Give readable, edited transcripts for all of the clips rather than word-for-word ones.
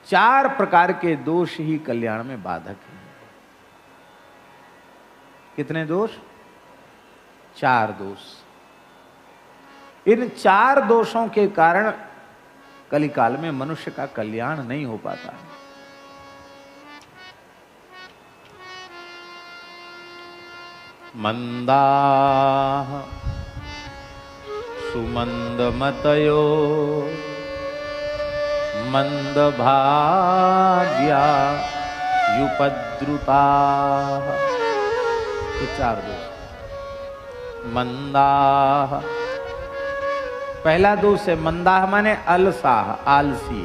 4 प्रकार के दोष ही कल्याण में बाधक हैं। कितने दोष? 4 दोष। इन 4 दोषों के कारण कलिकाल में मनुष्य का कल्याण नहीं हो पाता है। मंदाः सुमंदमतयो मंदभाग्या युपद्रुताः। ये 4 दोष। मंदाः, पहला दोष है मंदाह माने अलसाह, आलसी।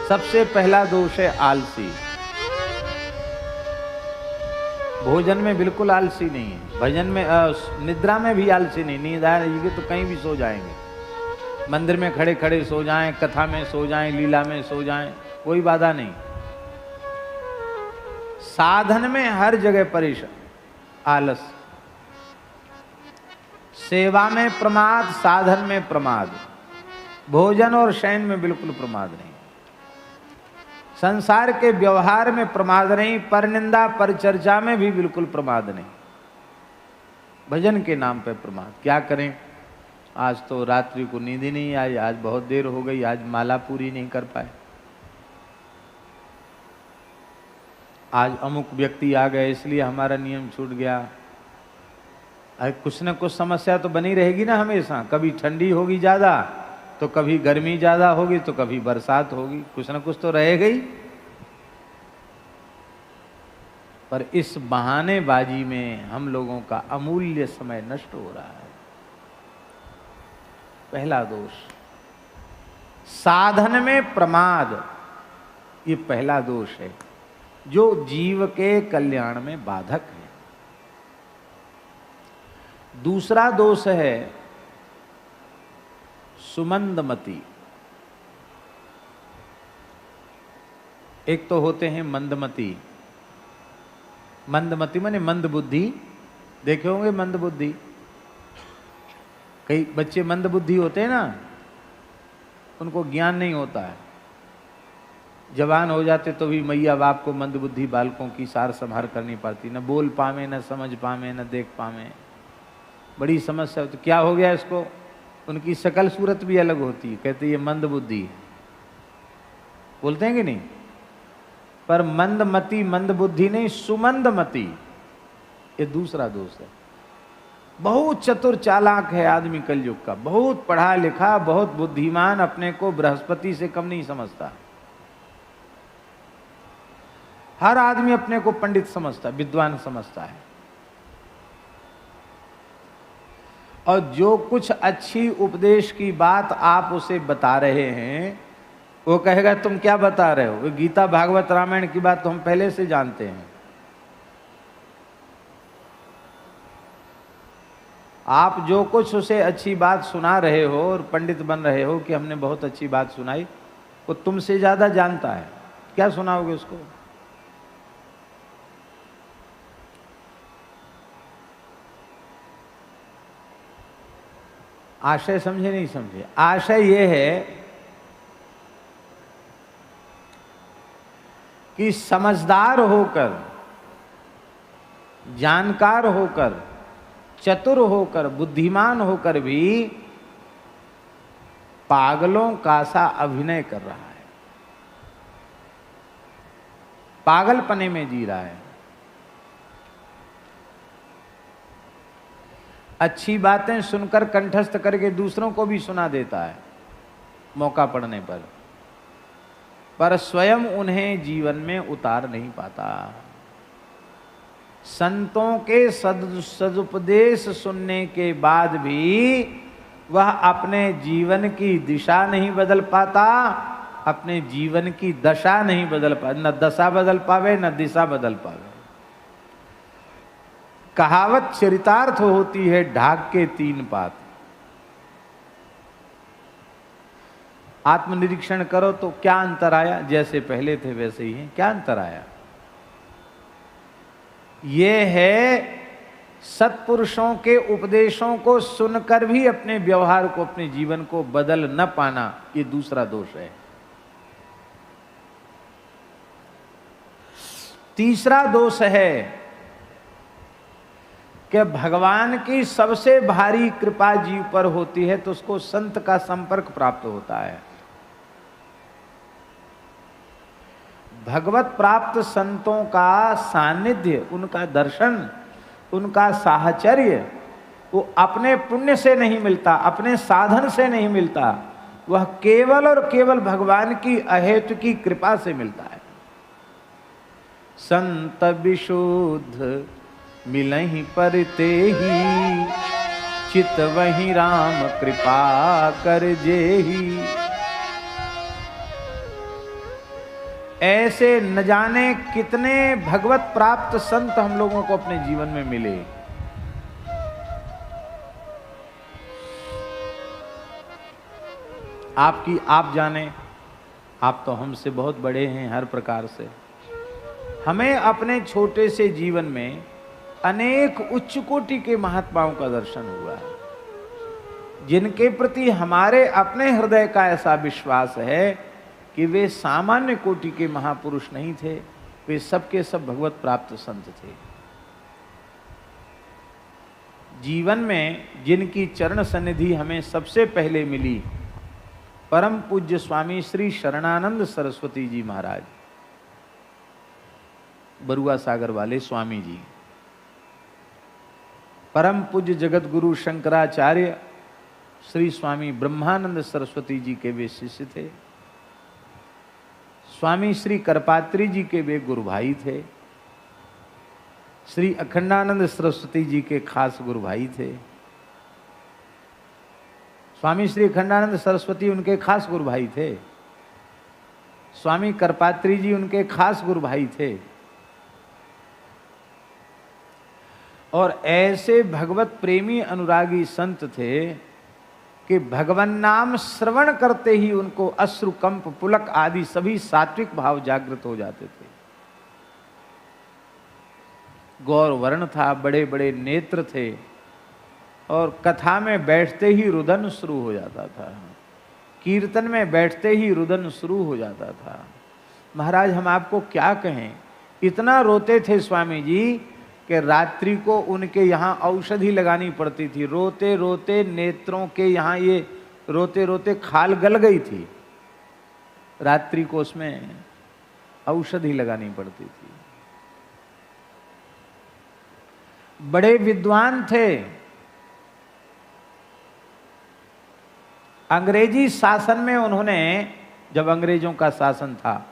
सबसे पहला दोष है आलसी। भोजन में बिल्कुल आलसी नहीं है, भजन में निद्रा में भी आलसी नहीं। नींद आएगी तो कहीं भी सो जाएंगे, मंदिर में खड़े खड़े सो जाएं, कथा में सो जाएं, लीला में सो जाएं, कोई बाधा नहीं। साधन में हर जगह परेशान, आलस। सेवा में प्रमाद, साधन में प्रमाद, भोजन और शयन में बिल्कुल प्रमाद नहीं, संसार के व्यवहार में प्रमाद नहीं, परनिंदा परचर्चा में भी बिल्कुल प्रमाद नहीं, भजन के नाम पे प्रमाद। क्या करें, आज तो रात्रि को नींद ही नहीं आई, आज बहुत देर हो गई, आज माला पूरी नहीं कर पाए, आज अमुक व्यक्ति आ गए इसलिए हमारा नियम छूट गया। कुछ न कुछ समस्या तो बनी रहेगी ना हमेशा। कभी ठंडी होगी ज़्यादा तो कभी गर्मी ज़्यादा होगी तो कभी बरसात होगी, कुछ न कुछ तो रहेगा ही। पर इस बहानेबाजी में हम लोगों का अमूल्य समय नष्ट हो रहा है। पहला दोष साधन में प्रमाद, ये पहला दोष है जो जीव के कल्याण में बाधक है। दूसरा दोष है सुमंदमति। एक तो होते हैं मंदमति। मंदमति माने मंद बुद्धि, देखे होंगे मंद बुद्धि। कई बच्चे मंद बुद्धि होते हैं ना, उनको ज्ञान नहीं होता है, जवान हो जाते तो भी मैया बाप को मंद बुद्धि बालकों की सार संभार करनी पड़ती, न बोल पावे, न समझ पावे, न देख पावे, बड़ी समस्या होती। क्या हो गया इसको? उनकी शकल सूरत भी अलग होती है, कहते ये मंद बुद्धि, बोलते हैं कि नहीं? पर मंदमति मंद बुद्धि नहीं, सुमंदमति, ये दूसरा दोष है। बहुत चतुर चालाक है आदमी कलयुग का, बहुत पढ़ा लिखा, बहुत बुद्धिमान, अपने को बृहस्पति से कम नहीं समझता। हर आदमी अपने को पंडित समझता, विद्वान समझता है, और जो कुछ अच्छी उपदेश की बात आप उसे बता रहे हैं वो कहेगा तुम क्या बता रहे हो, गीता भागवत रामायण की बात तो हम पहले से जानते हैं। आप जो कुछ उसे अच्छी बात सुना रहे हो और पंडित बन रहे हो कि हमने बहुत अच्छी बात सुनाई, वो तुमसे ज्यादा जानता है, क्या सुनाओगे उसको? आशय समझे नहीं समझे? आशय ये है कि समझदार होकर, जानकार होकर, चतुर होकर, बुद्धिमान होकर भी पागलों का सा अभिनय कर रहा है, पागलपने में जी रहा है। अच्छी बातें सुनकर कंठस्थ करके दूसरों को भी सुना देता है मौका पड़ने पर स्वयं उन्हें जीवन में उतार नहीं पाता। संतों के सदुपदेश सुनने के बाद भी वह अपने जीवन की दिशा नहीं बदल पाता, अपने जीवन की दशा नहीं बदल पाता, न दशा बदल पावे न दिशा बदल पावे। कहावत चरितार्थ होती है, ढाक के 3 पात। आत्मनिरीक्षण करो तो क्या अंतर आया? जैसे पहले थे वैसे ही हैं, क्या अंतर आया? ये है सत्पुरुषों के उपदेशों को सुनकर भी अपने व्यवहार को, अपने जीवन को बदल न पाना, ये दूसरा दोष है। तीसरा दोष है कि भगवान की सबसे भारी कृपा जीव पर होती है तो उसको संत का संपर्क प्राप्त होता है। भगवत प्राप्त संतों का सानिध्य, उनका दर्शन, उनका साहचर्य वो अपने पुण्य से नहीं मिलता, अपने साधन से नहीं मिलता, वह केवल और केवल भगवान की अहेतु की कृपा से मिलता है। संत विशुद्ध मिलहि पर तेहि, चित वही राम कृपा कर जेहि। ऐसे न जाने कितने भगवत प्राप्त संत हम लोगों को अपने जीवन में मिले। आपकी आप जाने, आप तो हमसे बहुत बड़े हैं हर प्रकार से। हमें अपने छोटे से जीवन में अनेक उच्च कोटि के महात्माओं का दर्शन हुआ है, जिनके प्रति हमारे अपने हृदय का ऐसा विश्वास है कि वे सामान्य कोटि के महापुरुष नहीं थे, वे सबके सब भगवत प्राप्त संत थे। जीवन में जिनकी चरण सन्निधि हमें सबसे पहले मिली, परम पूज्य स्वामी श्री शरणानंद सरस्वती जी महाराज, बरुआ सागर वाले स्वामी जी। परम पूज्य जगत गुरु शंकराचार्य श्री स्वामी ब्रह्मानंद सरस्वती जी के वे शिष्य थे। स्वामी श्री करपात्री जी के वे गुरु भाई थे। श्री अखंडानंद सरस्वती जी के खास गुरु भाई थे। स्वामी श्री अखंडानंद सरस्वती उनके खास गुरु भाई थे। स्वामी करपात्री जी उनके खास गुरु भाई थे। और ऐसे भगवत प्रेमी अनुरागी संत थे कि भगवान नाम श्रवण करते ही उनको अश्रु, कंप, पुलक आदि सभी सात्विक भाव जागृत हो जाते थे। गौर वर्ण था, बड़े बड़े नेत्र थे, और कथा में बैठते ही रुदन शुरू हो जाता था, कीर्तन में बैठते ही रुदन शुरू हो जाता था। महाराज हम आपको क्या कहें, इतना रोते थे स्वामी जी कि रात्रि को उनके यहाँ औषधि लगानी पड़ती थी। रोते रोते नेत्रों के यहाँ ये रोते रोते खाल गल गई थी, रात्रि को उसमें औषधि लगानी पड़ती थी। बड़े विद्वान थे। अंग्रेजी शासन में उन्होंने, जब अंग्रेजों का शासन था,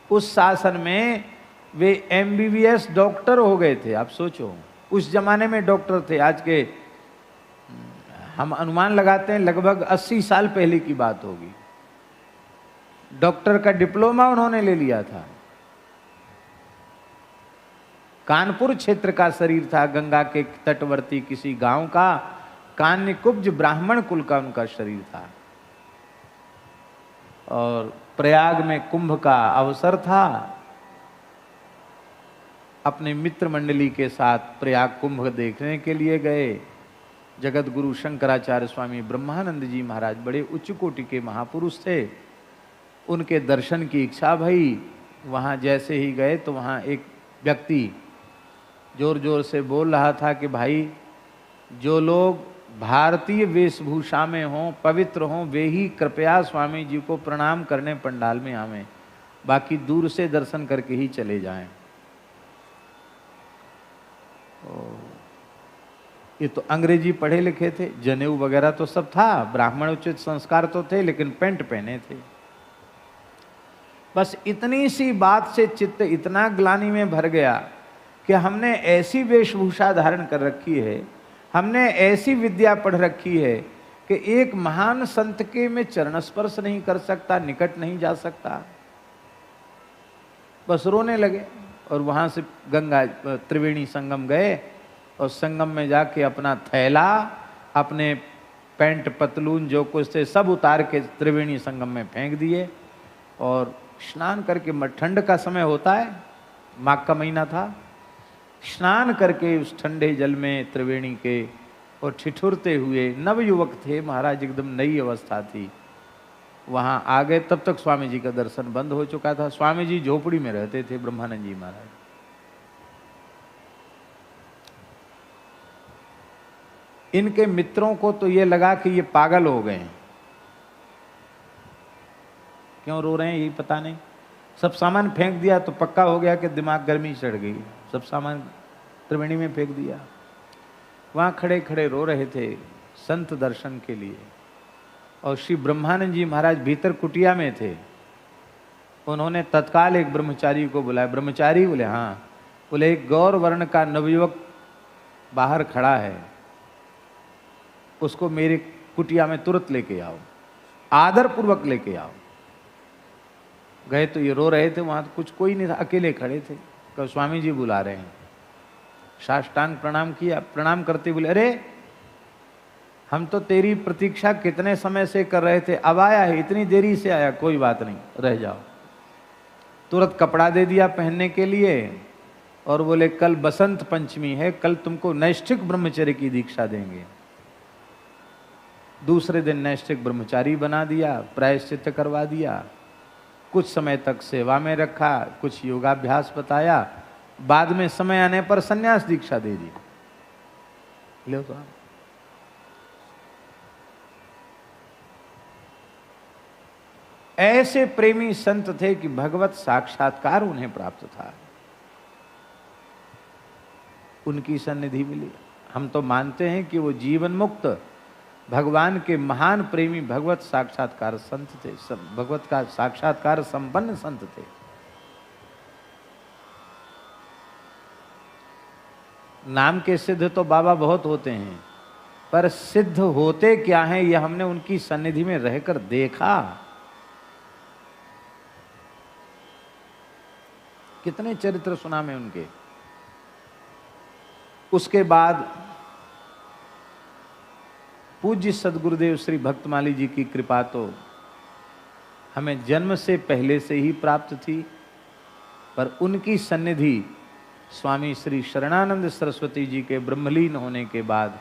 उस शासन में वे MBBS डॉक्टर हो गए थे। आप सोचो, उस जमाने में डॉक्टर थे। आज के हम अनुमान लगाते हैं लगभग 80 साल पहले की बात होगी। डॉक्टर का डिप्लोमा उन्होंने ले लिया था। कानपुर क्षेत्र का शरीर था, गंगा के तटवर्ती किसी गांव का कान्यकुब्ज ब्राह्मण कुल का उनका शरीर था। और प्रयाग में कुंभ का अवसर था। अपने मित्र मंडली के साथ प्रयाग कुंभ देखने के लिए गए। जगत गुरु शंकराचार्य स्वामी ब्रह्मानंद जी महाराज बड़े उच्च कोटि के महापुरुष थे। उनके दर्शन की इच्छा भई। वहाँ जैसे ही गए तो वहाँ एक व्यक्ति जोर जोर से बोल रहा था कि भाई, जो लोग भारतीय वेशभूषा में हों, पवित्र हों, वे ही कृपया स्वामी जी को प्रणाम करने पंडाल में आवें, बाकी दूर से दर्शन करके ही चले जाएं। ये तो अंग्रेजी पढ़े लिखे थे, जनेऊ वगैरह तो सब था, ब्राह्मण उचित संस्कार तो थे, लेकिन पेंट पहने थे। बस इतनी सी बात से चित्त इतना ग्लानि में भर गया कि हमने ऐसी वेशभूषा धारण कर रखी है, हमने ऐसी विद्या पढ़ रखी है कि एक महान संत के में चरण स्पर्श नहीं कर सकता, निकट नहीं जा सकता। बस रोने लगे और वहां से गंगा त्रिवेणी संगम गए और संगम में जाके अपना थैला, अपने पैंट पतलून जो कुछ थे सब उतार के त्रिवेणी संगम में फेंक दिए और स्नान करके, ठंड का समय होता है, माघ का महीना था, स्नान करके उस ठंडे जल में त्रिवेणी के और ठिठुरते हुए, नवयुवक थे महाराज, एकदम नई अवस्था थी, वहाँ आ गए। तब तक स्वामी जी का दर्शन बंद हो चुका था। स्वामी जी झोपड़ी में रहते थे, ब्रह्मानंद जी महाराज। इनके मित्रों को तो ये लगा कि ये पागल हो गए हैं, क्यों रो रहे हैं यही पता नहीं। सब सामान फेंक दिया तो पक्का हो गया कि दिमाग गर्मी चढ़ गई, सब सामान त्रिवेणी में फेंक दिया। वहाँ खड़े खड़े रो रहे थे संत दर्शन के लिए। और श्री ब्रह्मानंद जी महाराज भीतर कुटिया में थे। उन्होंने तत्काल एक ब्रह्मचारी को बुलाया। ब्रह्मचारी बोले हाँ। बोले एक गौर वर्ण का नवयुवक बाहर खड़ा है, उसको मेरे कुटिया में तुरंत लेके आओ, आदर पूर्वक लेके आओ। गए तो ये रो रहे थे, वहां तो कुछ कोई नहीं था, अकेले खड़े थे। कब स्वामी जी बुला रहे हैं, साष्टांग प्रणाम किया। प्रणाम करते बोले अरे हम तो तेरी प्रतीक्षा कितने समय से कर रहे थे, अब आया है, इतनी देरी से आया, कोई बात नहीं रह जाओ। तुरंत कपड़ा दे दिया पहनने के लिए और बोले कल बसंत पंचमी है, कल तुमको नैष्ठिक ब्रह्मचर्य की दीक्षा देंगे। दूसरे दिन नैष्ठिक ब्रह्मचारी बना दिया, प्रायश्चित करवा दिया, कुछ समय तक सेवा में रखा, कुछ योगाभ्यास बताया, बाद में समय आने पर संन्यास दीक्षा दे दी। लो तो ऐसे प्रेमी संत थे कि भगवत साक्षात्कार उन्हें प्राप्त था, उनकी सन्निधि मिली। हम तो मानते हैं कि वो जीवन मुक्त भगवान के महान प्रेमी भगवत साक्षात्कार संत थे, भगवत का साक्षात्कार संपन्न संत थे। नाम के सिद्ध तो बाबा बहुत होते हैं, पर सिद्ध होते क्या हैं यह हमने उनकी सन्निधि में रहकर देखा। कितने चरित्र सुना मैं उनके। उसके बाद पूज्य सदगुरुदेव श्री भक्तमाली जी की कृपा तो हमें जन्म से पहले से ही प्राप्त थी, पर उनकी सन्निधि स्वामी श्री शरणानंद सरस्वती जी के ब्रह्मलीन होने के बाद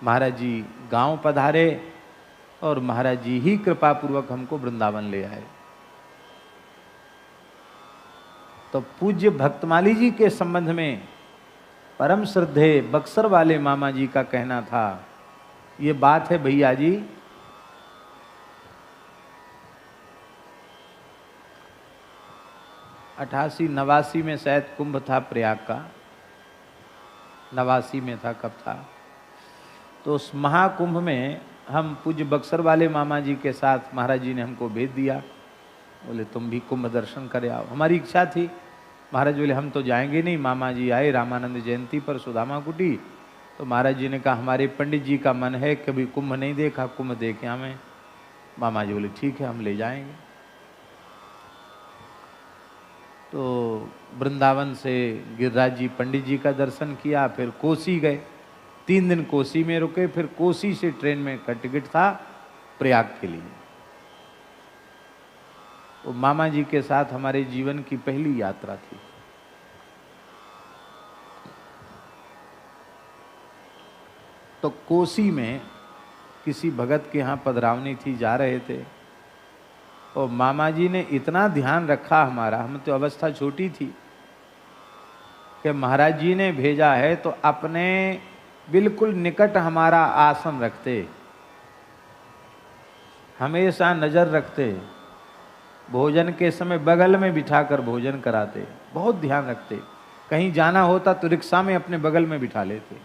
महाराज जी गांव पधारे और महाराज जी ही कृपा पूर्वक हमको वृंदावन ले आए। तो पूज्य भक्तमाली जी के संबंध में परम श्रद्धेय बक्सर वाले मामा जी का कहना था, ये बात है भैया जी, अठासी 89 में शायद कुंभ था प्रयाग का, 89 में था, कब था, तो उस महाकुंभ में हम पूज्य बक्सर वाले मामा जी के साथ महाराज जी ने हमको भेज दिया। बोले तुम भी कुंभ दर्शन करे आओ। हमारी इच्छा थी, महाराज बोले हम तो जाएंगे नहीं। मामा जी आए रामानंद जयंती पर सुदामा कुटी, तो महाराज जी ने कहा हमारे पंडित जी का मन है, कभी कुंभ नहीं देखा, कुंभ देखे हमें। मामा जी बोले ठीक है हम ले जाएंगे। तो वृंदावन से गिरिराज जी पंडित जी का दर्शन किया, फिर कोसी गए, 3 दिन कोसी में रुके, फिर कोसी से ट्रेन में का टिकट था प्रयाग के लिए। वो मामा जी के साथ हमारे जीवन की पहली यात्रा थी। तो कोसी में किसी भगत के यहाँ पधरावनी थी, जा रहे थे, और मामा जी ने इतना ध्यान रखा हमारा, हम तो अवस्था छोटी थी, कि महाराज जी ने भेजा है तो अपने बिल्कुल निकट हमारा आसन रखते, हमेशा नजर रखते, भोजन के समय बगल में बिठाकर भोजन कराते, बहुत ध्यान रखते। कहीं जाना होता तो रिक्शा में अपने बगल में बिठा लेते।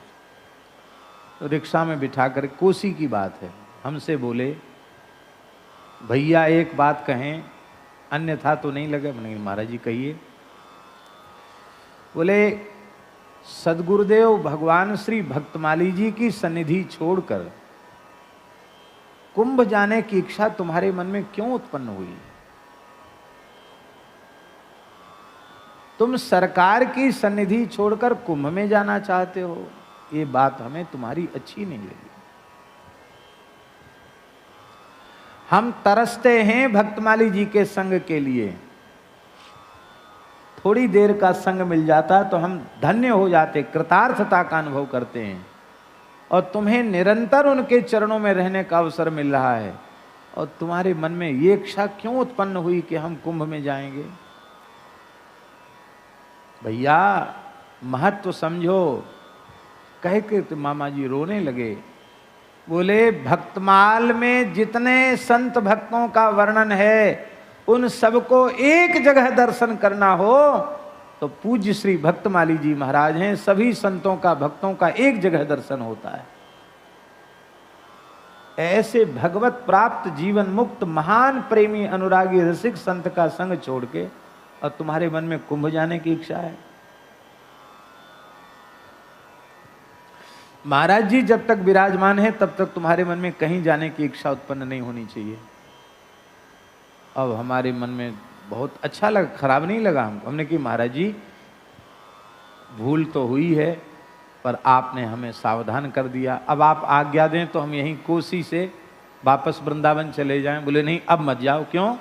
तो रिक्शा में बिठाकर, कोसी की बात है, हमसे बोले भैया एक बात कहें, अन्यथा तो नहीं लगे। नहीं महाराज जी कहिए। बोले सदगुरुदेव भगवान श्री भक्तमाली जी की सन्निधि छोड़कर कुंभ जाने की इच्छा तुम्हारे मन में क्यों उत्पन्न हुई? तुम सरकार की सन्निधि छोड़कर कुंभ में जाना चाहते हो, ये बात हमें तुम्हारी अच्छी नहीं लगी। हम तरसते हैं भक्तमाली जी के संग के लिए, थोड़ी देर का संग मिल जाता तो हम धन्य हो जाते, कृतार्थता का अनुभव करते हैं। और तुम्हें निरंतर उनके चरणों में रहने का अवसर मिल रहा है, और तुम्हारे मन में ये इच्छा क्यों उत्पन्न हुई कि हम कुंभ में जाएंगे? भैया महत्व समझो। कह के तो मामा जी रोने लगे। बोले भक्तमाल में जितने संत भक्तों का वर्णन है उन सबको एक जगह दर्शन करना हो तो पूज्य श्री भक्तमाली जी महाराज हैं। सभी संतों का भक्तों का एक जगह दर्शन होता है। ऐसे भगवत प्राप्त जीवन मुक्त महान प्रेमी अनुरागी रसिक संत का संग छोड़ के और तुम्हारे मन में कुंभ जाने की इच्छा है। महाराज जी जब तक विराजमान है तब तक तुम्हारे मन में कहीं जाने की इच्छा उत्पन्न नहीं होनी चाहिए। अब हमारे मन में बहुत अच्छा लगा, खराब नहीं लगा हमको। हमने कि महाराज जी भूल तो हुई है पर आपने हमें सावधान कर दिया, अब आप आज्ञा दें तो हम यहीं कोसी से वापस वृंदावन चले जाएं। बोले नहीं अब मत जाओ। क्यों?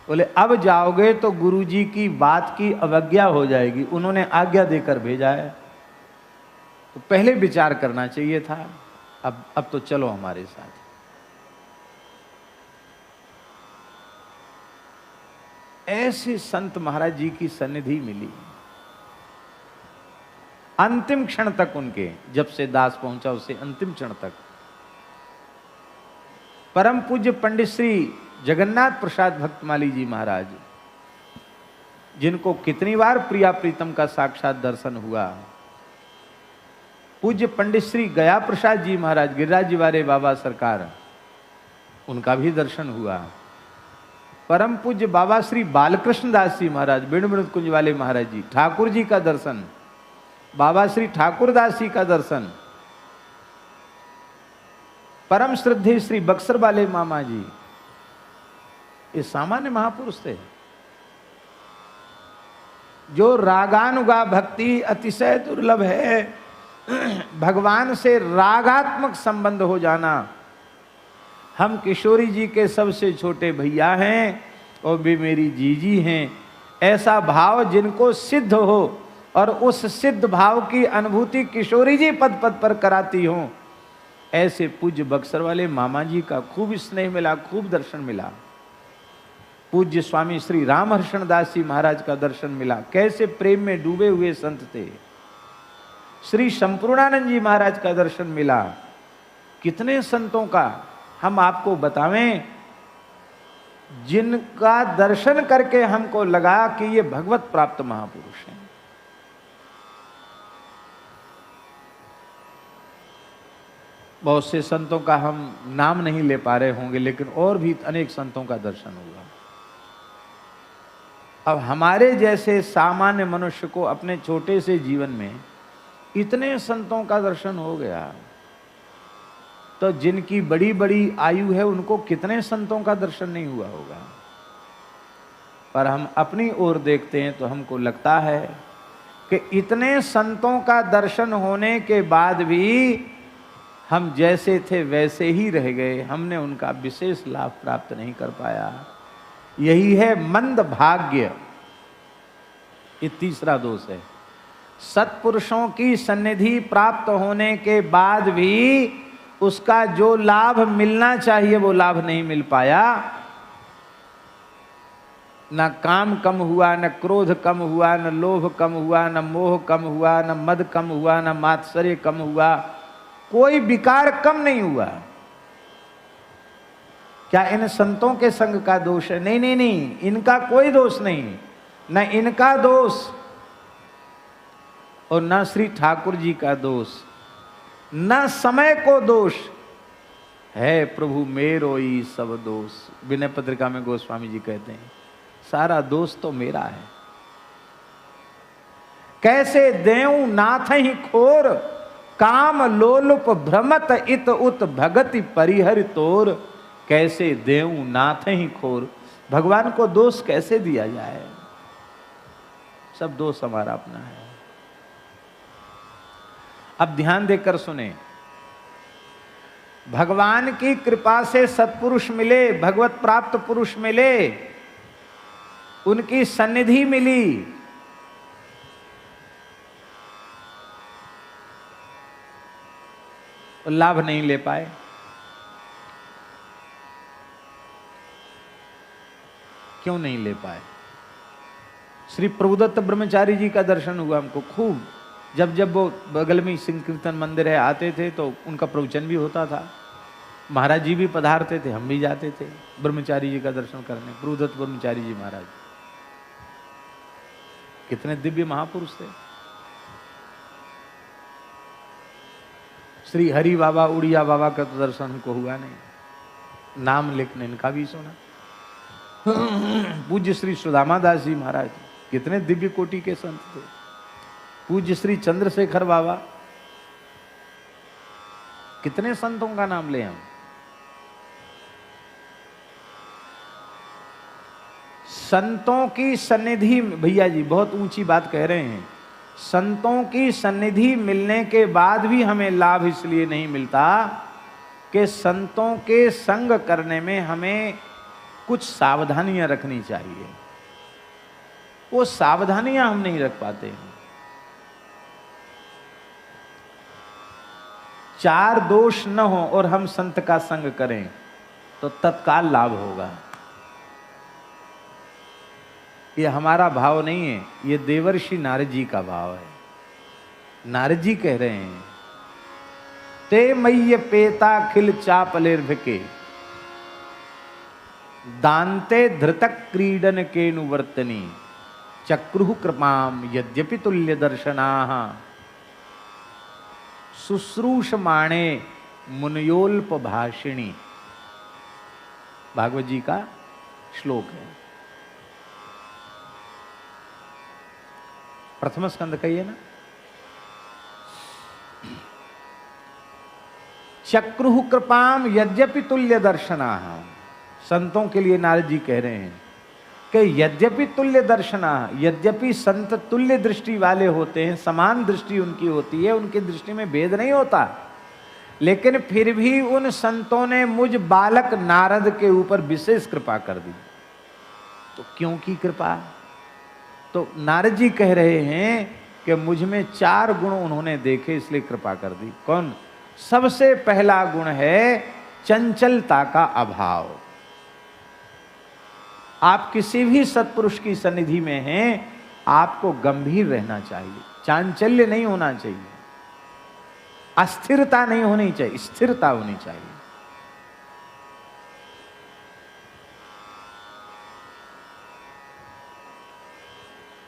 बोले अब जाओगे तो गुरुजी की बात की अवज्ञा हो जाएगी, उन्होंने आज्ञा देकर भेजा है, तो पहले विचार करना चाहिए था। अब तो चलो हमारे साथ। ऐसे संत महाराज जी की सन्निधि मिली अंतिम क्षण तक उनके, जब से दास पहुंचा उससे अंतिम क्षण तक। परम पूज्य पंडित श्री जगन्नाथ प्रसाद भक्तमाली जी महाराज, जिनको कितनी बार प्रिया प्रीतम का साक्षात दर्शन हुआ। पूज्य पंडित श्री गया प्रसाद जी महाराज गिरिराज जी वाले बाबा सरकार, उनका भी दर्शन हुआ। परम पूज्य बाबा श्री बालकृष्ण दास जी महाराज बिड़मृत कुंज वाले महाराज जी, ठाकुर जी का दर्शन, बाबा श्री ठाकुर दास जी का दर्शन, परम श्रद्धेय श्री बक्सर वाले मामा जी, ये सामान्य महापुरुष थे। जो रागानुगा भक्ति अतिशय दुर्लभ है, भगवान से रागात्मक संबंध हो जाना। हम किशोरी जी के सबसे छोटे भैया हैं और वे मेरी जीजी हैं, ऐसा भाव जिनको सिद्ध हो और उस सिद्ध भाव की अनुभूति किशोरी जी पद पद पर कराती हों, ऐसे पूज्य बक्सर वाले मामा जी का खूब स्नेह मिला, खूब दर्शन मिला। पूज्य स्वामी श्री रामहर्षण दास जी महाराज का दर्शन मिला, कैसे प्रेम में डूबे हुए संत थे। श्री संपूर्णानंद जी महाराज का दर्शन मिला। कितने संतों का हम आपको बतावें जिनका दर्शन करके हमको लगा कि ये भगवत प्राप्त महापुरुष हैं। बहुत से संतों का हम नाम नहीं ले पा रहे होंगे, लेकिन और भी अनेक संतों का दर्शन हुआ। अब हमारे जैसे सामान्य मनुष्य को अपने छोटे से जीवन में इतने संतों का दर्शन हो गया, तो जिनकी बड़ी बड़ी आयु है उनको कितने संतों का दर्शन नहीं हुआ होगा। पर हम अपनी ओर देखते हैं तो हमको लगता है कि इतने संतों का दर्शन होने के बाद भी हम जैसे थे वैसे ही रह गए, हमने उनका विशेष लाभ प्राप्त नहीं कर पाया। यही है मंद भाग्य। ये तीसरा दोष है। सत्पुरुषों की सन्निधि प्राप्त होने के बाद भी उसका जो लाभ मिलना चाहिए वो लाभ नहीं मिल पाया। न काम कम हुआ, न क्रोध कम हुआ, न लोभ कम हुआ, न मोह कम हुआ, न मद कम हुआ, न मात्सर्य कम हुआ, कोई विकार कम नहीं हुआ। क्या इन संतों के संग का दोष है? नहीं नहीं नहीं, इनका कोई दोष नहीं, न इनका दोष और न श्री ठाकुर जी का दोष, न समय को दोष है। प्रभु मेरो ही सब दोष। विनय पत्रिका में गोस्वामी जी कहते हैं सारा दोष तो मेरा है। कैसे देऊं नाथ ही खोर, काम लोलुप भ्रमत इत उत भगति परिहर तोर। कैसे देऊं नाथ ही खोर, भगवान को दोष कैसे दिया जाए? सब दोष हमारा अपना है। अब ध्यान देकर सुने, भगवान की कृपा से सत्पुरुष मिले, भगवत प्राप्त पुरुष मिले, उनकी सन्निधि मिली, लाभ नहीं ले पाए। क्यों नहीं ले पाए? श्री प्रभुदत्त ब्रह्मचारी जी का दर्शन हुआ हमको खूब। जब जब वो बगल में संकीर्तन मंदिर है आते थे तो उनका प्रवचन भी होता था। महाराज जी भी पधारते थे, हम भी जाते थे ब्रह्मचारी जी का दर्शन करने। प्रुदत्त ब्रह्मचारी जी महाराज कितने दिव्य महापुरुष थे। श्री हरि बाबा उड़िया बाबा का तो दर्शन हमको हुआ नहीं, नाम लेकिन इनका भी सुना। पूज्य श्री सुदामा दास जी महाराज कितने दिव्य कोटि के संत थे। पूज्य श्री चंद्रशेखर बाबा, कितने संतों का नाम ले हम। संतों की सन्निधि, भैया जी बहुत ऊंची बात कह रहे हैं, संतों की सन्निधि मिलने के बाद भी हमें लाभ इसलिए नहीं मिलता कि संतों के संग करने में हमें कुछ सावधानियां रखनी चाहिए। वो सावधानियां हम नहीं रख पाते हैं। 4 दोष न हो और हम संत का संग करें तो तत्काल लाभ होगा। ये हमारा भाव नहीं है, ये देवर्षि नारद जी का भाव है। नारद जी कह रहे हैं, ते मय्य पेता खिल चापलेर्भिके दान्ते धृतक क्रीडन के नुवर्तनी चक्रुः कृपाम यद्यपि तुल्य दर्शनाः शुश्रूषमाणे मुनयोल्प भाषिणी। भागवत जी का श्लोक है, प्रथम स्कंद का ये ना। चक्रुः कृपाम यद्यपि तुल्य दर्शनाः, संतों के लिए नारद जी कह रहे हैं कि यद्यपि तुल्य दर्शनाः, यद्यपि संत तुल्य दृष्टि वाले होते हैं, समान दृष्टि उनकी होती है, उनकी दृष्टि में भेद नहीं होता, लेकिन फिर भी उन संतों ने मुझ बालक नारद के ऊपर विशेष कृपा कर दी। तो क्यों की कृपा? तो नारद जी कह रहे हैं कि मुझ में 4 गुण उन्होंने देखे इसलिए कृपा कर दी। कौन? सबसे पहला गुण है चंचलता का अभाव। आप किसी भी सत्पुरुष की सन्निधि में हैं, आपको गंभीर रहना चाहिए, चांचल्य नहीं होना चाहिए, अस्थिरता नहीं होनी चाहिए, स्थिरता होनी चाहिए।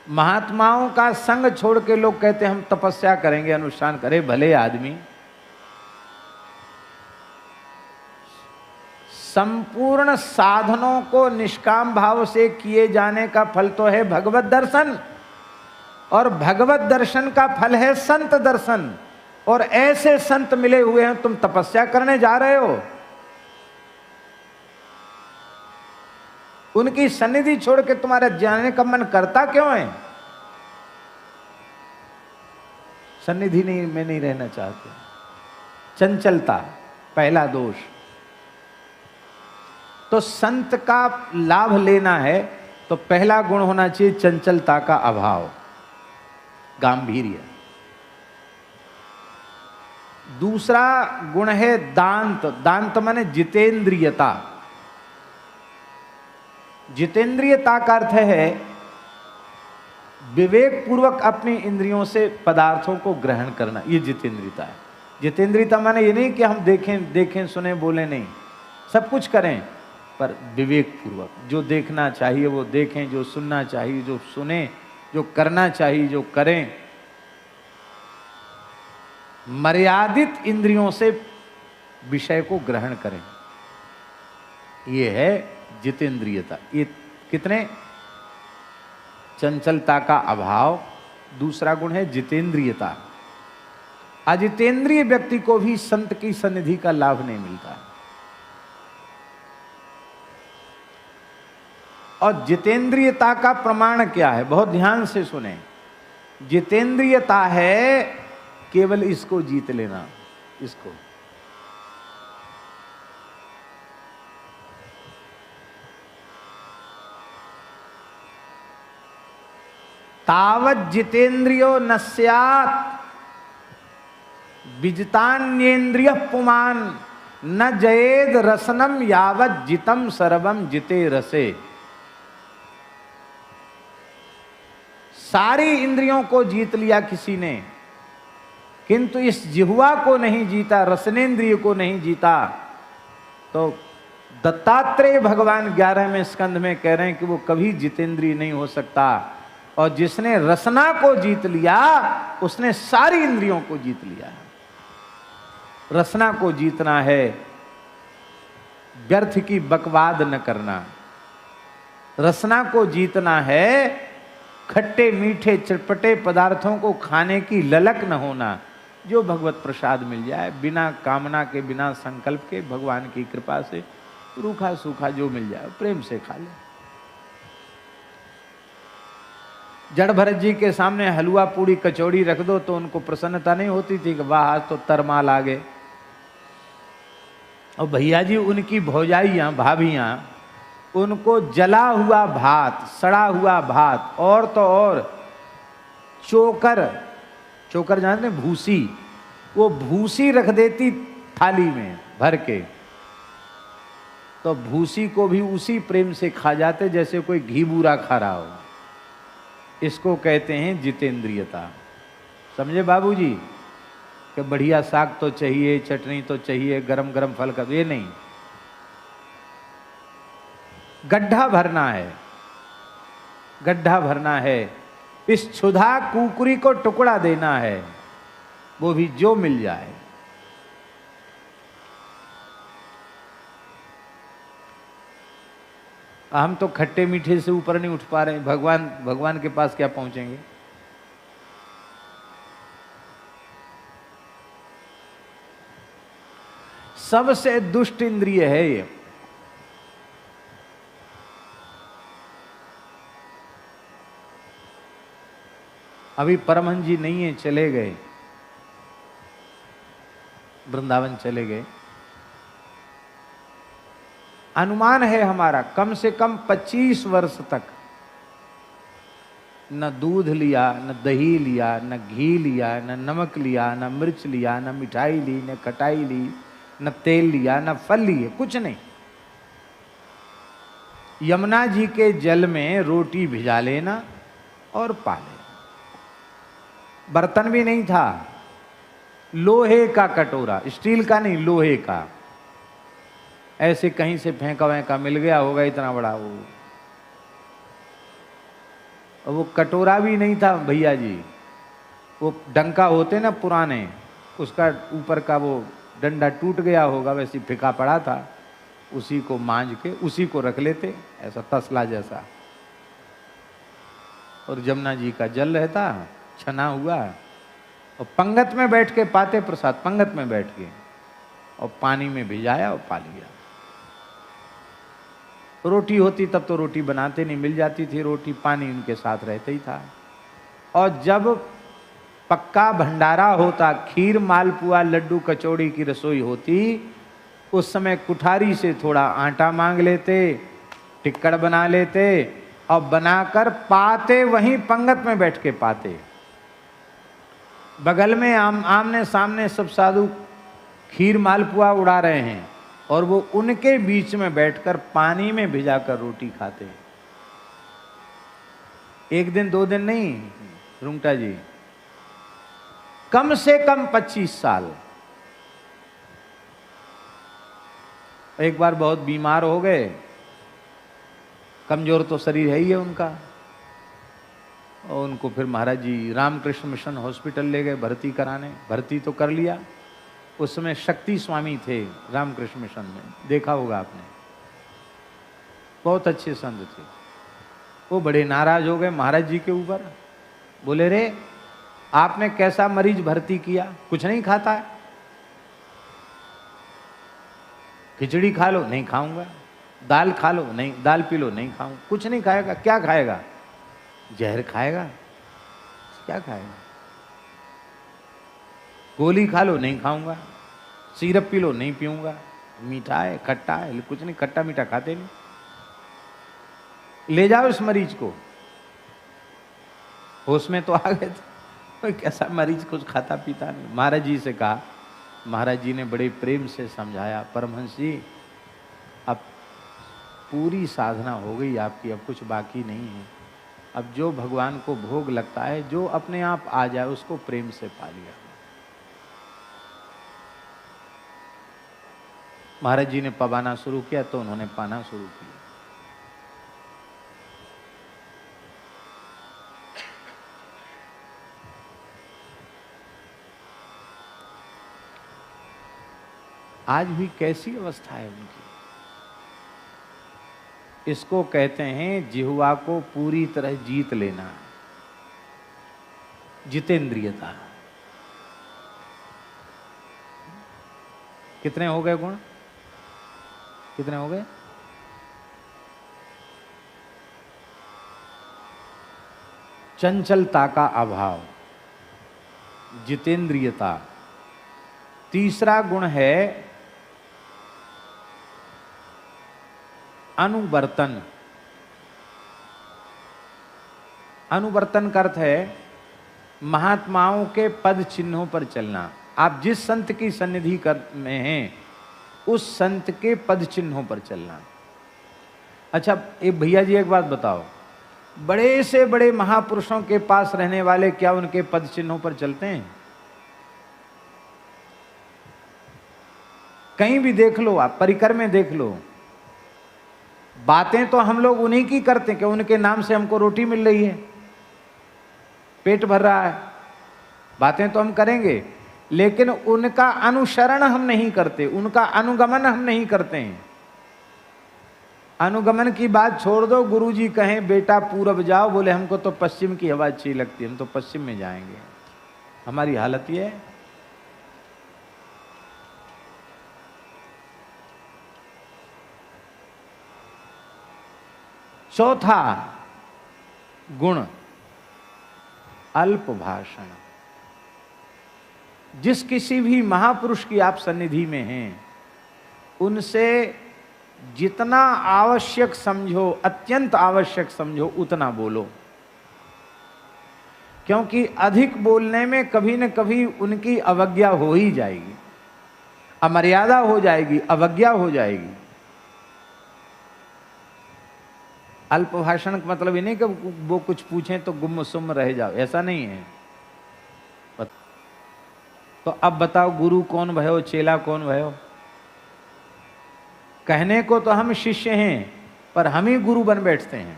महात्माओं का संग छोड़ के लोग कहते हैं हम तपस्या करेंगे, अनुष्ठान करें। भले आदमी, संपूर्ण साधनों को निष्काम भाव से किए जाने का फल तो है भगवत दर्शन, और भगवत दर्शन का फल है संत दर्शन। और ऐसे संत मिले हुए हैं, तुम तपस्या करने जा रहे हो, उनकी सन्निधि छोड़ के तुम्हारा जाने का मन करता क्यों है? सन्निधि नहीं में नहीं रहना चाहते। चंचलता पहला दोष। तो संत का लाभ लेना है तो पहला गुण होना चाहिए चंचलता का अभाव, गांभीर्य। दूसरा गुण है दांत। दांत माने जितेंद्रियता। जितेंद्रियता का अर्थ है विवेक पूर्वक अपनी इंद्रियों से पदार्थों को ग्रहण करना, ये जितेंद्रियता है। जितेंद्रियता माने ये नहीं कि हम देखें सुने बोले, नहीं, सब कुछ करें पर विवेक पूर्वक। जो देखना चाहिए वो देखें, जो सुनना चाहिए जो सुने, जो करना चाहिए जो करें। मर्यादित इंद्रियों से विषय को ग्रहण करें, ये है जितेंद्रियता। ये कितने? चंचलता का अभाव। दूसरा गुण है जितेंद्रियता। अजितेंद्रिय व्यक्ति को भी संत की सन्निधि का लाभ नहीं मिलता। और जितेंद्रियता का प्रमाण क्या है? बहुत ध्यान से सुने। जितेंद्रियता है केवल इसको जीत लेना, इसको। तावत जितेंद्रियो न स्यात् विजितान्येन्द्रिय पुमान न जयेद रसनम यावत जितम सर्वम जिते रसे। सारी इंद्रियों को जीत लिया किसी ने, किंतु इस जिह्वा को नहीं जीता, रसनेन्द्रिय को नहीं जीता, तो दत्तात्रेय भगवान 11वें स्कंध में कह रहे हैं कि वो कभी जितेंद्रिय नहीं हो सकता, और जिसने रसना को जीत लिया उसने सारी इंद्रियों को जीत लिया। रसना को जीतना है, व्यर्थ की बकवाद न करना। रसना को जीतना है, खट्टे मीठे चटपटे पदार्थों को खाने की ललक न होना। जो भगवत प्रसाद मिल जाए, बिना कामना के, बिना संकल्प के, भगवान की कृपा से रूखा सूखा जो मिल जाए प्रेम से खा ले। जड़ भरत जी के सामने हलवा पूड़ी कचौड़ी रख दो तो उनको प्रसन्नता नहीं होती थी कि वाह आज तो तरमाल आ गए। और भैया जी उनकी भौजाइयाँ भाभियाँ उनको जला हुआ भात, सड़ा हुआ भात, और तो और चोकर, चोकर जानते हैं, भूसी, वो भूसी रख देती थाली में भर के, तो भूसी को भी उसी प्रेम से खा जाते जैसे कोई घी बूरा खा रहा हो। इसको कहते हैं जितेंद्रियता। समझे बाबूजी? कि बढ़िया साग तो चाहिए, चटनी तो चाहिए, गरम गरम फल का, ये नहीं, गड्ढा भरना है, गड्ढा भरना है, इस क्षुधा कुकुरी को टुकड़ा देना है, वो भी जो मिल जाए। हम तो खट्टे मीठे से ऊपर नहीं उठ पा रहे, भगवान के पास क्या पहुंचेंगे? सबसे दुष्ट इंद्रिय है ये। अभी परमहंस जी नहीं है, चले गए, वृंदावन चले गए। अनुमान है हमारा कम से कम 25 वर्ष तक न दूध लिया, न दही लिया, न घी लिया, न नमक लिया, न मिर्च लिया, न मिठाई ली, न खटाई ली, न तेल लिया, न फल लिए, कुछ नहीं। यमुना जी के जल में रोटी भिजा लेना और पा लेना। बर्तन भी नहीं था, लोहे का कटोरा, स्टील का नहीं, लोहे का, ऐसे कहीं से फेंका वैंका मिल गया होगा इतना बड़ा वो कटोरा भी नहीं था भैया जी। वो डंका होते ना पुराने, उसका ऊपर का वो डंडा टूट गया होगा, वैसे फिका पड़ा था, उसी को मांझ के उसी को रख लेते, ऐसा तसला जैसा। और जमुना जी का जल रहता छना हुआ, और पंगत में बैठ के पाते प्रसाद, पंगत में बैठ के, और पानी में भिजाया और पा लिया। रोटी होती तब तो रोटी बनाते नहीं, मिल जाती थी रोटी, पानी उनके साथ रहते ही था। और जब पक्का भंडारा होता, खीर मालपुआ लड्डू कचौड़ी की रसोई होती, उस समय कुठारी से थोड़ा आटा मांग लेते, टिक्कड़ बना लेते, और बनाकर पाते वहीं पंगत में बैठ के पाते। बगल में आमने सामने सब साधु खीर मालपुआ उड़ा रहे हैं, और वो उनके बीच में बैठकर पानी में भिजाकर रोटी खाते। एक दिन दो दिन नहीं रुंगटा जी, कम से कम 25 साल। एक बार बहुत बीमार हो गए, कमजोर तो शरीर है ही है उनका, और उनको फिर महाराज जी रामकृष्ण मिशन हॉस्पिटल ले गए भर्ती कराने। भर्ती तो कर लिया, उस समय शक्ति स्वामी थे रामकृष्ण मिशन में, देखा होगा आपने, बहुत अच्छे संत थे। वो बड़े नाराज हो गए महाराज जी के ऊपर, बोले रे आपने कैसा मरीज भर्ती किया, कुछ नहीं खाता है, खिचड़ी खा लो, नहीं खाऊंगा, दाल खा लो, नहीं, दाल पी लो, नहीं खाऊंगा, कुछ नहीं खाएगा, क्या खाएगा, जहर खाएगा, क्या खाएगा, गोली खा लो, नहीं खाऊंगा, सिरप पी लो, नहीं पीऊंगा, मीठा है खट्टा है, कुछ नहीं, खट्टा मीठा खाते नहीं, ले जाओ इस मरीज को। होश में तो आ गए थे, कोई कैसा मरीज कुछ खाता पीता नहीं। महाराज जी से कहा, महाराज जी ने बड़े प्रेम से समझाया, परमहंस जी अब पूरी साधना हो गई आपकी, अब कुछ बाकी नहीं है, अब जो भगवान को भोग लगता है, जो अपने आप आ जाए उसको प्रेम से पा लिया। महाराज जी ने पवाना शुरू किया तो उन्होंने पाना शुरू किया। आज भी कैसी अवस्था है उनकी। इसको कहते हैं जिह्वा को पूरी तरह जीत लेना, जितेंद्रियता। कितने हो गए गुण? कितने हो गए? चंचलता का अभाव, जितेंद्रियता। तीसरा गुण है अनुवर्तन। अनुवर्तन का अर्थ है महात्माओं के पद चिन्हों पर चलना। आप जिस संत की सन्निधि में हैं उस संत के पद चिन्हों पर चलना। अच्छा एक भैया जी एक बात बताओ, बड़े से बड़े महापुरुषों के पास रहने वाले क्या उनके पद चिन्हों पर चलते हैं? कहीं भी देख लो, आप परिकर में देख लो, बातें तो हम लोग उन्हीं की करते हैं कि उनके नाम से हमको रोटी मिल रही है, पेट भर रहा है, बातें तो हम करेंगे, लेकिन उनका अनुसरण हम नहीं करते, उनका अनुगमन हम नहीं करते हैं। अनुगमन की बात छोड़ दो, गुरुजी कहें बेटा पूरब जाओ, बोले हमको तो पश्चिम की हवा अच्छी लगती है, हम तो पश्चिम में जाएंगे। हमारी हालत ये है। चौथा गुण अल्प भाषण। जिस किसी भी महापुरुष की आप सन्निधि में हैं उनसे जितना आवश्यक समझो, अत्यंत आवश्यक समझो, उतना बोलो, क्योंकि अधिक बोलने में कभी न कभी उनकी अवज्ञा हो ही जाएगी, अमर्यादा हो जाएगी, अवज्ञा हो जाएगी। अल्प भाषण का मतलब ये नहीं कि वो कुछ पूछें तो गुम सुम रह जाओ, ऐसा नहीं है। तो अब बताओ गुरु कौन भयो, चेला कौन भयो? कहने को तो हम शिष्य हैं पर हम ही गुरु बन बैठते हैं।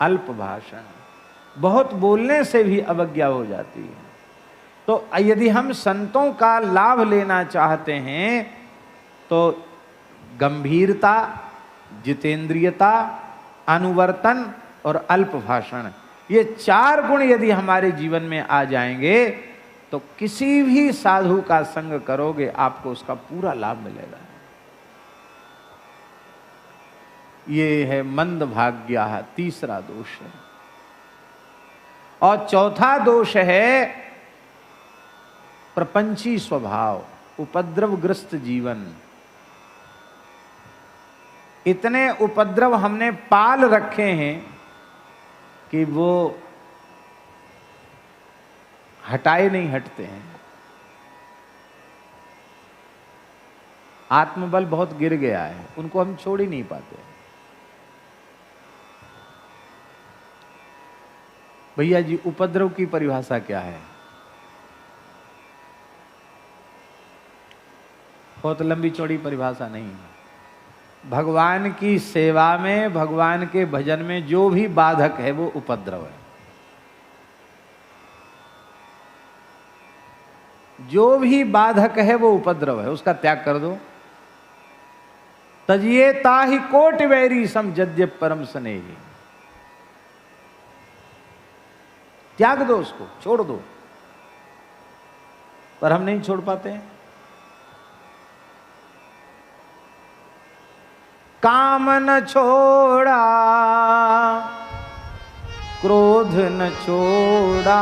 अल्प भाषण, बहुत बोलने से भी अवज्ञा हो जाती है। तो यदि हम संतों का लाभ लेना चाहते हैं तो गंभीरता, जितेंद्रियता, अनुवर्तन और अल्प भाषण, ये चार गुण यदि हमारे जीवन में आ जाएंगे तो किसी भी साधु का संग करोगे आपको उसका पूरा लाभ मिलेगा। ये है मंद भाग्य, तीसरा दोष है। और चौथा दोष है प्रपंची स्वभाव, उपद्रवग्रस्त जीवन। इतने उपद्रव हमने पाल रखे हैं कि वो हटाए नहीं हटते हैं। आत्मबल बहुत गिर गया है, उनको हम छोड़ ही नहीं पाते। भैया जी उपद्रव की परिभाषा क्या है? बहुत लंबी चौड़ी परिभाषा नहीं है। भगवान की सेवा में, भगवान के भजन में जो भी बाधक है वो उपद्रव है। जो भी बाधक है वो उपद्रव है, उसका त्याग कर दो। तजिए ताहि कोट वैरी सम जद्य परम स्नेही। त्याग दो, उसको छोड़ दो। पर हम नहीं छोड़ पाते हैं। काम न छोड़ा, क्रोध न छोड़ा,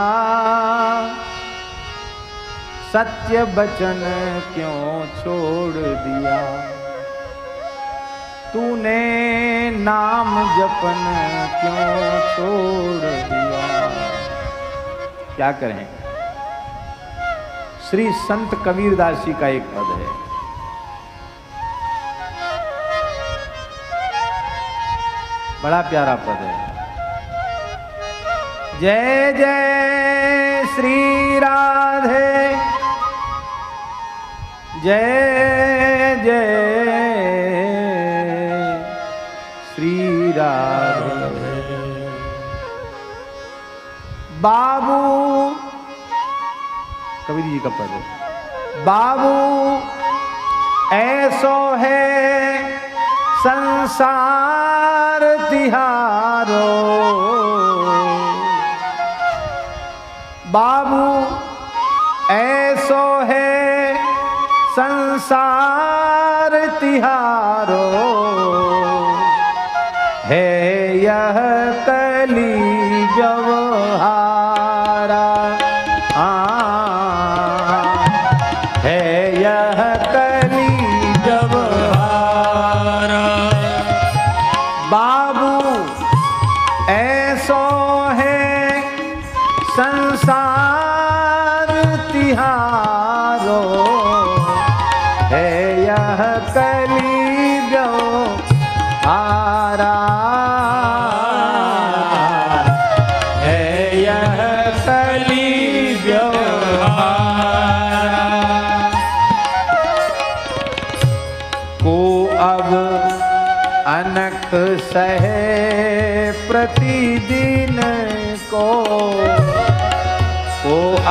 सत्य वचन क्यों छोड़ दिया, तूने नाम जपन क्यों छोड़ दिया। क्या करें? श्री संत कबीरदास जी का एक पद है, बड़ा प्यारा पद है। जय जय श्री राधे, जय जय श्री राधे। बाबू, कबीर जी का पद है, बाबू ऐसो है संसार तिहारो, बाबू ऐसो है संसार तिहारो, है यह कली व्यवहारा, है यह कली व्यवहारा। बाबू ऐसो है संसार तिहारो, है यह कली व्यवहारा, है यह कली व्यवहारा। को अब अनक सहे प्रतिदिन को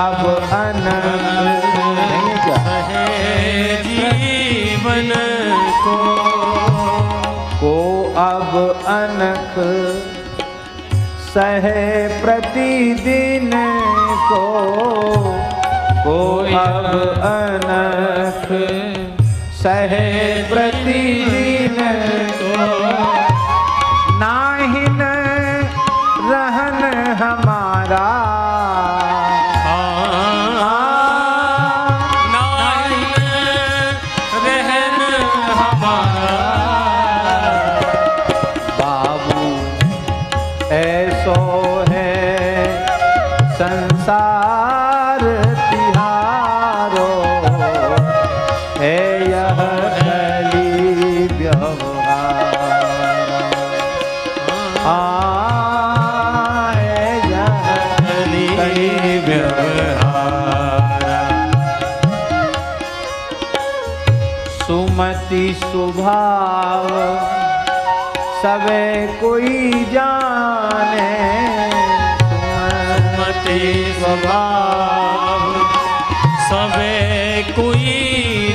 अब अनक सहे जीवन को अब अनक सहे प्रतिदिन को अब अनक सहे प्रतिदिन को। नाहिन रहन हमारा, संसार तिहारो, है यह कली व्यवहारा, है यह कली व्यवहारा। सुमति स्वभाव सबे कोई जाने, स्वभाव सबे कोई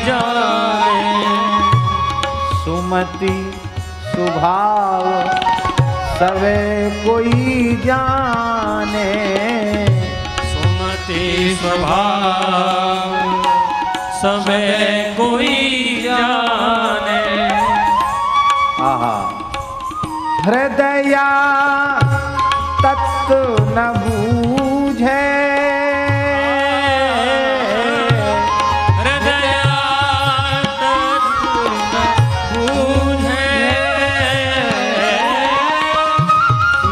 जाने, सुमति स्वभाव सबे कोई जाने, सुमति स्वभाव सबे कोई जाने। आहा, हृदया तत्व न बूझे, हृदया तत्व न बूझे,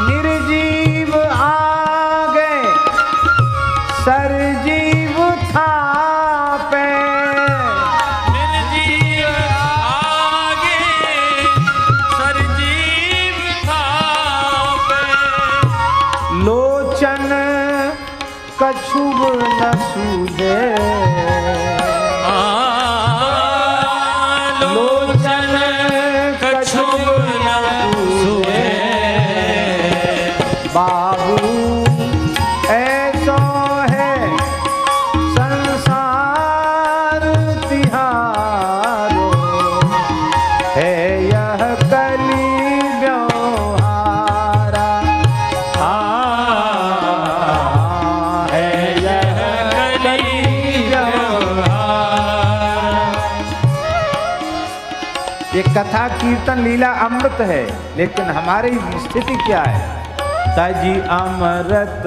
निर्जीव आगे सरजीव थापे, निर्जीव आगे सरजीव थापे, लोचन कछुब न सूझे, लोचन कछुब न सूझे। बाबू ऐसो है संसार तिहारो, है यह कली व्यवहारा, है यह कली व्यवहारा। ये कथा कीर्तन लीला अमृत है, लेकिन हमारी स्थिति क्या है? तजी अमृत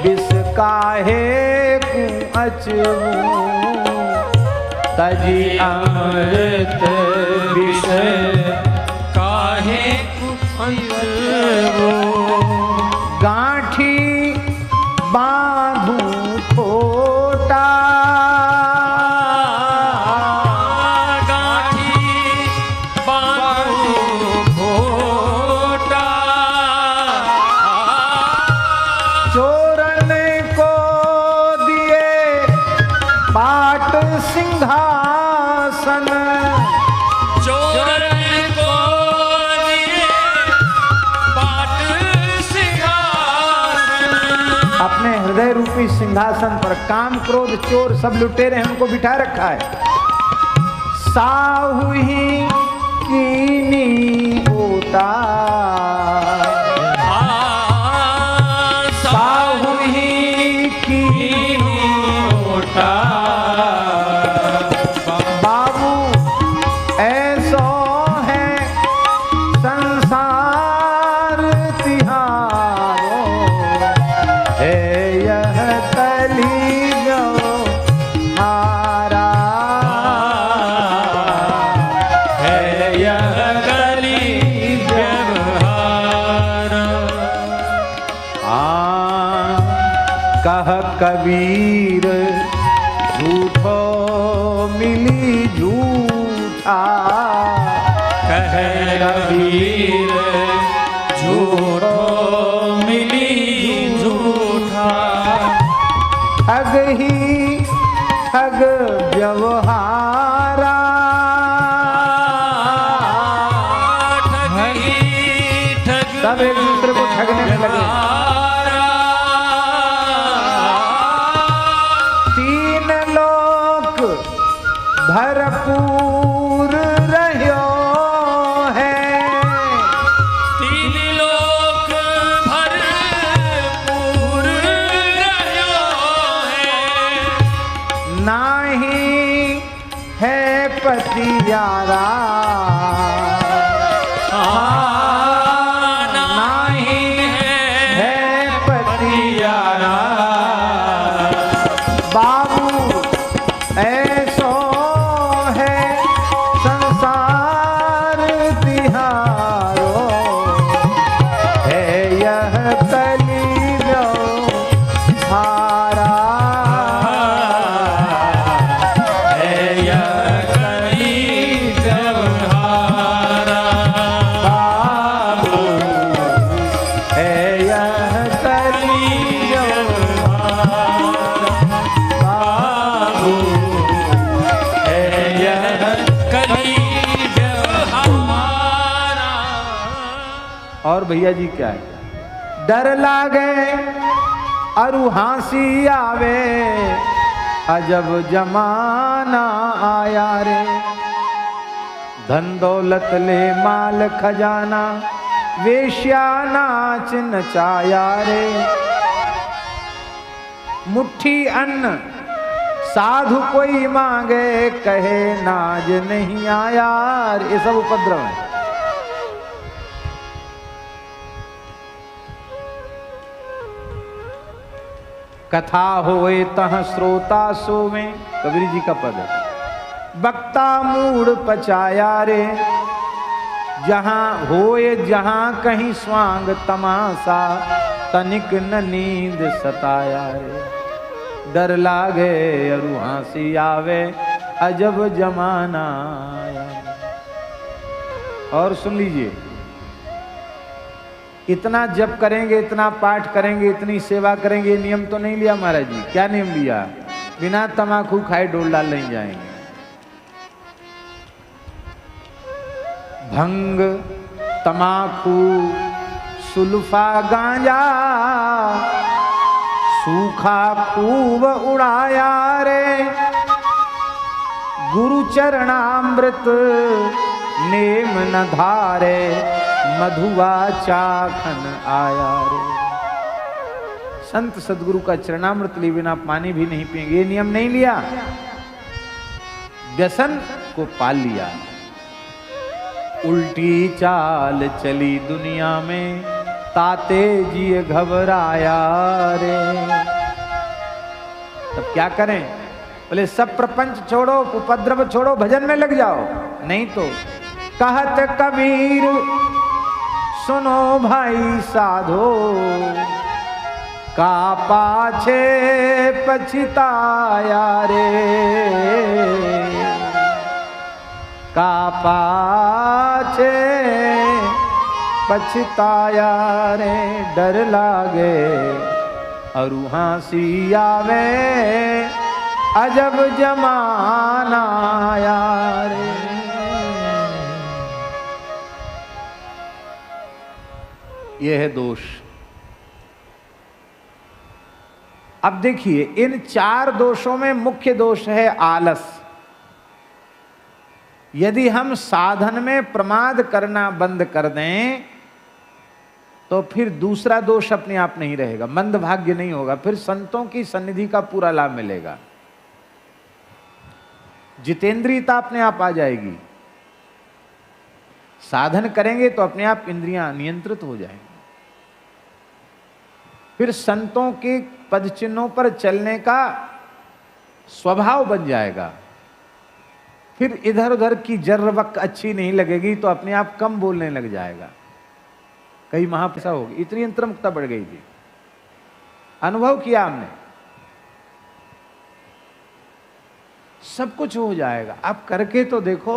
विष काहे कु अचबू, तजी अमृत विष काहे कु अचबू, गांठी बांधू खोटा, गांठी बांधू खोटा, चोरन को दिए पाट सिंघा, हृदय रूपी सिंहासन पर काम क्रोध चोर सब लुटेरे हैं, उनको बिठा रखा है। साहु ही कीनी ओटा, साहु ही कीनी ओटा, बाबू ऐसो है संसार तिहारो, है यह कली जो हारा, है यह कली व्यवहार। कह कबीर झूठो मिली झूठा, कह कबीर झूठो मिली झूठा, ठग ही ठग व्यवहारा, ठग ही ठग सब एक दूसरे को ठगने में लगे। तीन लोक भरपूर रह्यो है, तीन लोक भरपूर रह्यो है, नाही है पतियारा, नाही है पतियारा, बाबू ऐसो है संसार तिहारो, है यह कली व्यवहारा, है यह कली व्यवहारा, बाबू है यह कली व्यवहारा, बाबू है यह कली व्यवहारा। और भैया जी क्या है, डर लागे अरु हंसी आवे, अजब जमाना आया रे, धन दौलत ले माल खजाना, वेश्या नाच नचाया रे, मुट्ठी अन्न साधु कोई मांगे, कहे नाज नहीं आया, ये सब उपद्रव है। कथा होए तह श्रोता सोवे, कबीर जी का पद है। वक्ता मूड पचाया रे, जहां होए जहां कहीं स्वांग तमाशा, तनिक न नींद सताया रे, डर लागे अरु हंसी आवे, अजब जमाना आया। और सुन लीजिए, इतना जप करेंगे, इतना पाठ करेंगे, इतनी सेवा करेंगे, ये नियम तो नहीं लिया महाराज जी। क्या नियम लिया? बिना तमाकू खाए डोल डाल नहीं जाएंगे। भंग, तमाकू, सुल्फा, गांजा, सूखा खूब उड़ाया रे, गुरु चरणामृत नेम न धारे, मधुआ चाखन आया रे। संत सदगुरु का चरणामृत लिए बिना पानी भी नहीं पिएंगे, ये नियम नहीं लिया, व्यसन को पाल लिया। उल्टी चाल चली दुनिया में, ताते जी घबराया रे। तब क्या करें? बोले सब प्रपंच छोड़ो, उपद्रव छोड़ो, भजन में लग जाओ। नहीं तो कहत कबीर सुनो भाई साधो, का पाछे पछताया रे, का पाछे पछताया रे, डर लागे अरु हंसी आवे, अजब जमाना आया रे। यह है दोष। अब देखिए, इन 4 दोषों में मुख्य दोष है आलस। यदि हम साधन में प्रमाद करना बंद कर दें तो फिर दूसरा दोष अपने आप नहीं रहेगा, मंद भाग्य नहीं होगा, फिर संतों की सन्निधि का पूरा लाभ मिलेगा, जितेंद्रियता अपने आप आ जाएगी। साधन करेंगे तो अपने आप इंद्रियां नियंत्रित हो जाएंगी, फिर संतों के पद चिन्हों पर चलने का स्वभाव बन जाएगा, फिर इधर उधर की जर्रवक अच्छी नहीं लगेगी तो अपने आप कम बोलने लग जाएगा। कई महापैसा होगी, इतनी अंतर्मुखता बढ़ गई थी, अनुभव किया हमने, सब कुछ हो जाएगा। आप करके तो देखो।